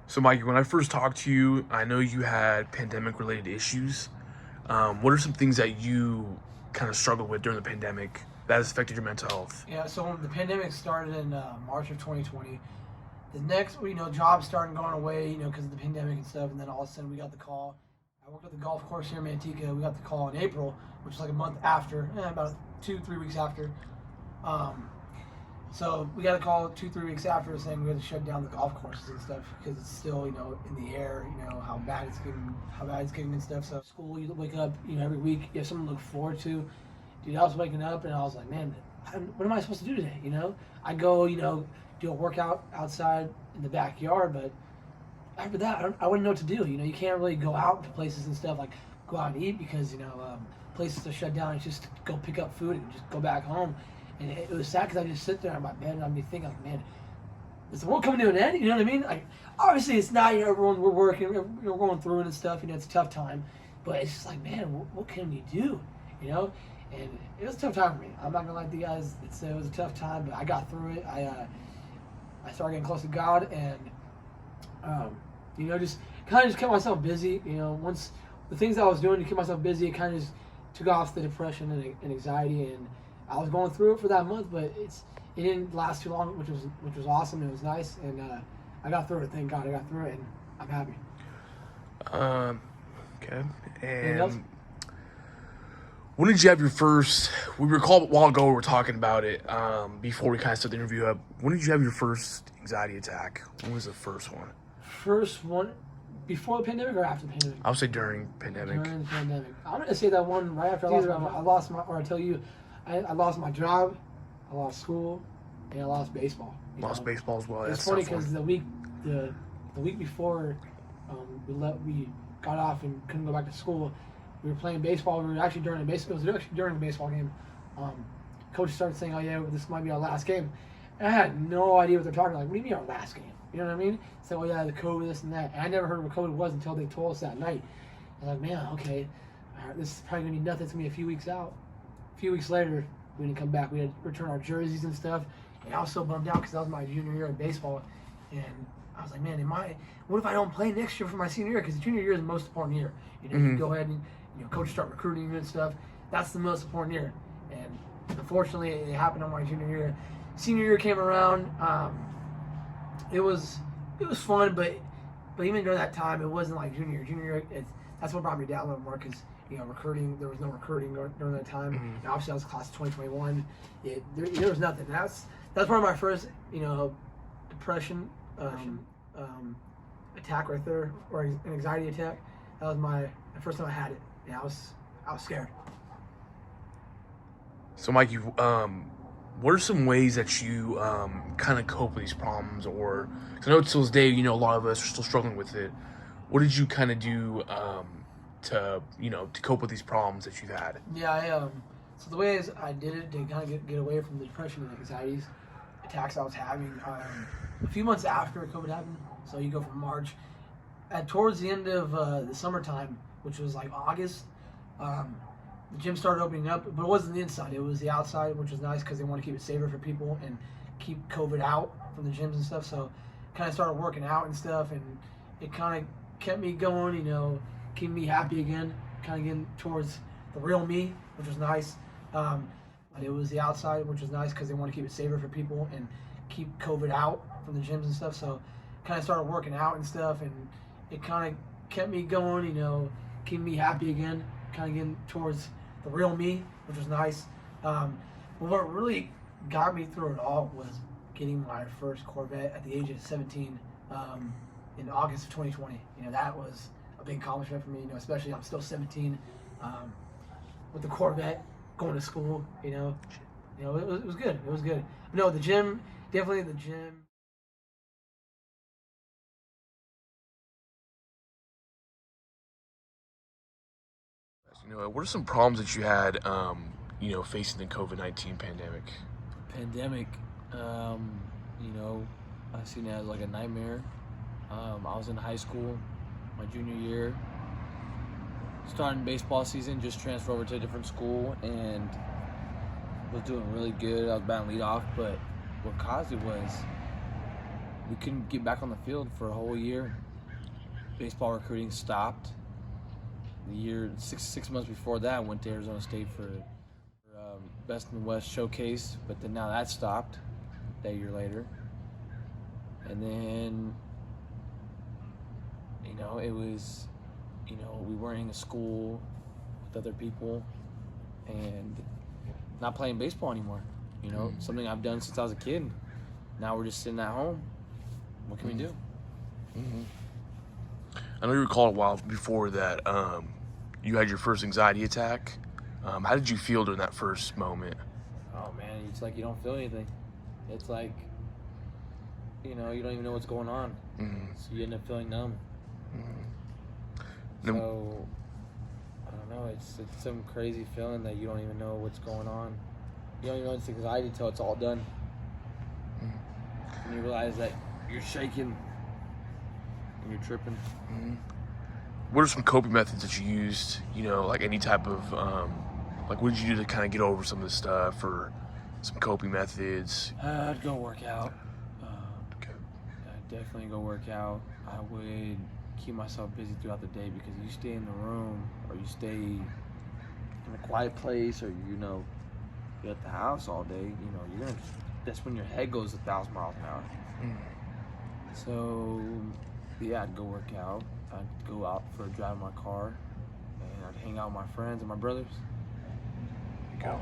So, Mike, when I first talked to you, I know you had pandemic-related issues. What are some things that you kind of struggled with during the pandemic that has affected your mental health? Yeah, so when the pandemic started in March of 2020, the next, jobs started going away, because of the pandemic and stuff, and then all of a sudden we got the call. I worked at the golf course here in Manteca. We got the call in April, which is like a month after, about 2-3 weeks after. Um, so we got a call 2-3 weeks after saying we had to shut down the golf courses and stuff because it's still, in the air, how bad it's getting and stuff. So school, you wake up, every week, you have something to look forward to. Dude, I was waking up and I was like, man, what am I supposed to do today? I go, do a workout outside in the backyard, but after that, I wouldn't know what to do. You can't really go out to places and stuff like go out and eat because places are shut down. It's just go pick up food and just go back home. And it was sad because I just sit there on my bed and I'd be thinking like, man, is the world coming to an end? You know what I mean? Like, obviously it's not. Everyone we're working, we're going through it and stuff. It's a tough time, but it's just like, man, what can we do? And it was a tough time for me. I'm not gonna lie to you guys. It was a tough time, but I got through it. I started getting close to God, and just kind of just kept myself busy. Once the things I was doing to keep myself busy, it kind of just took off the depression and anxiety, and I was going through it for that month, but it didn't last too long, which was awesome. It was nice, and I got through it. Thank God, I got through it, and I'm happy. Okay. Anything else? And when did you have your first? We recall a while ago we were talking about it before we kind of set the interview up. When did you have your first anxiety attack? When was the first one? First one before the pandemic or after the pandemic? I would say during pandemic. During the pandemic. I'm gonna say that one right after I lost my, or I tell you, I lost my job, I lost school, and I lost baseball. Lost baseball as well. It's funny because the week before we got off and couldn't go back to school, we were playing baseball. We were actually during a baseball. It was actually during the baseball game. Coach started saying, "Oh yeah, this might be our last game." And I had no idea what they're talking. Like, what do you mean our last game? You know what I mean? So, oh yeah, the COVID, this and that. And I never heard what COVID was until they told us that night. I was like, man, okay, all right, this is probably gonna be nothing. It's gonna be a few weeks out. A few weeks later, we didn't come back. We had to return our jerseys and stuff. And I was so bummed out because that was my junior year in baseball. And I was like, man, what if I don't play next year for my senior year? Because the junior year is the most important year. You go ahead and coach start recruiting you and stuff. That's the most important year. And unfortunately, it happened on my junior year. Senior year came around. It was fun, but even during that time, it wasn't like junior year. Junior year, that's what brought me down a little more because recruiting. There was no recruiting during that time. And obviously, I was class of 2021. There was nothing. That's part of my first depression attack right there, or an anxiety attack. That was the first time I had it. Yeah, I was scared. So, Mike, what are some ways that you kind of cope with these problems? Or, because I know till this day, a lot of us are still struggling with it. What did you kind of do to cope with these problems that you've had? Yeah, so the ways I did it to kind of get away from the depression and anxieties attacks I was having, a few months after COVID happened, so you go from March, towards the end of the summertime, which was like August, the gym started opening up, but it wasn't the inside, it was the outside, which was nice because they want to keep it safer for people and keep COVID out from the gyms and stuff. So kind of started working out and stuff, and it kind of kept me going, keeping me happy again, kind of getting towards the real me, which was nice. But it was the outside, which was nice because they want to keep it safer for people and keep COVID out from the gyms and stuff. So kind of started working out and stuff, and it kind of kept me going, keeping me happy again, kind of getting towards the real me, which was nice. But what really got me through it all was getting my first Corvette at the age of 17 in August of 2020. That was a big accomplishment for me, especially I'm still 17 with the Corvette, going to school, it was good. It was good. No, the gym, definitely the gym. What are some problems that you had, facing the COVID-19 pandemic? Pandemic, I seen it as like a nightmare. I was in high school, my junior year, starting baseball season, just transferred over to a different school and was doing really good. I was batting leadoff, but what caused it was we couldn't get back on the field for a whole year. Baseball recruiting stopped. The year six months before that, I went to Arizona State for Best in the West showcase, but then now that stopped that year later. And then, it was, we weren't in a school with other people and not playing baseball anymore. Something I've done since I was a kid. Now we're just sitting at home. What can we do? I know you recall a while before that you had your first anxiety attack. How did you feel during that first moment? Oh man, it's like you don't feel anything. It's like, you don't even know what's going on. So you end up feeling numb. So, I don't know, it's some crazy feeling that you don't even know what's going on. You don't even know it's anxiety until it's all done. And you realize that you're shaking and you're tripping. What are some coping methods that you used, like any type of, what did you do to kind of get over some of this stuff, or some coping methods? I'd go work out. Okay. I'd definitely go work out. I would keep myself busy throughout the day, because you stay in the room or you stay in a quiet place, or you're at the house all day, that's when your head goes 1,000 miles an hour. So yeah, I'd go work out. I'd go out for a drive in my car, and I'd hang out with my friends and my brothers. There you go.